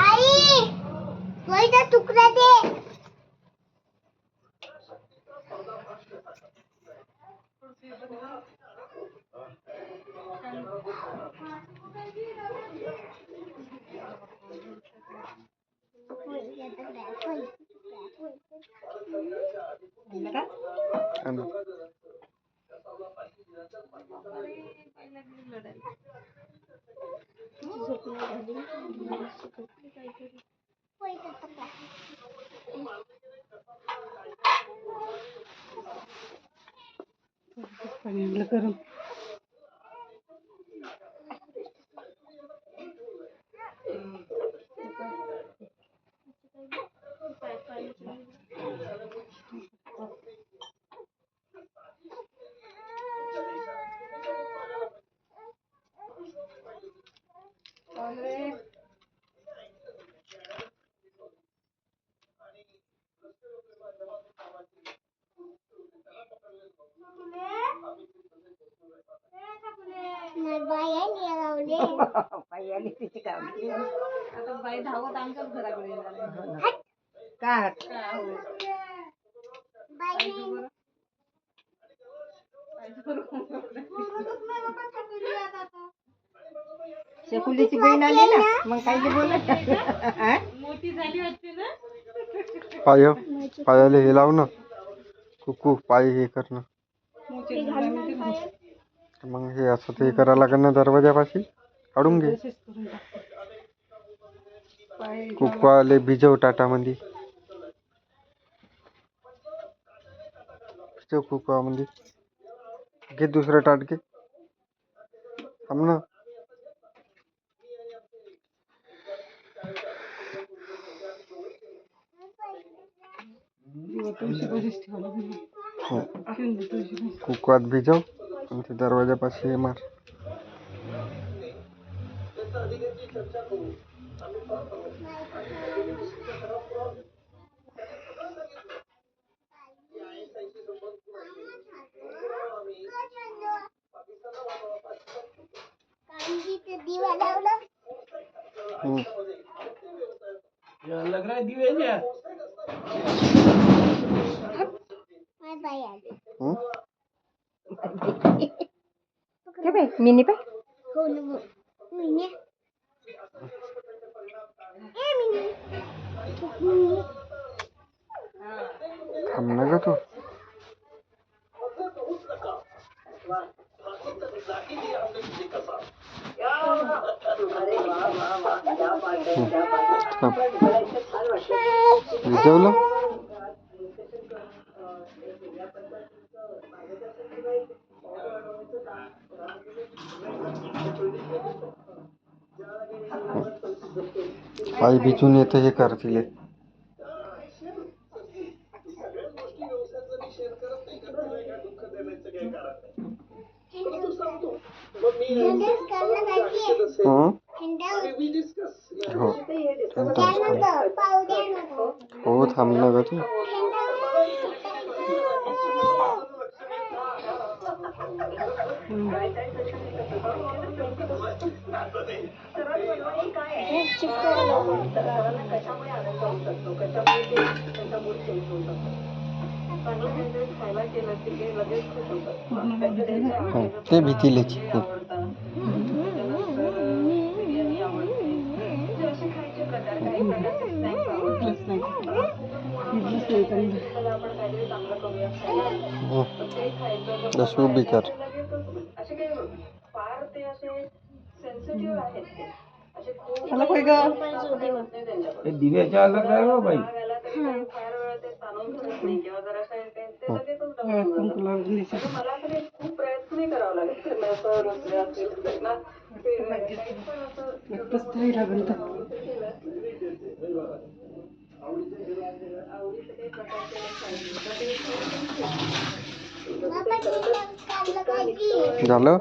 आई पोळीचा तुकडा दे. करून पायाने तिची कावली. आता बाई धावत आमच्याच घराकडे येणार. काय शेकुलीची बहीण आली ना, मग काही बोलत मोठी झाली वाटते ना. पायाला हे लाव ना, कुकू पाय हे कर ना. मग हे असं ते करायला लागेल ना, दरवाजापाशी काढून घे. कुकवाले भिजव टाटामध्ये, भिजव कुकवामध्ये. घे दुसरं टाट घे. थांब ना. कुकवात भिजव आणि ते दरवाजापाशी हे मार. लग रहा है दिवे मिनी पे थांब ना ग तू. भिजवलं. पाय भिजून येतं हे करतील. हो थांब ना ग तू. ते भीतीलेच. दसू बिकर दिव्याच्या अलग आहे हो बाई. झालं.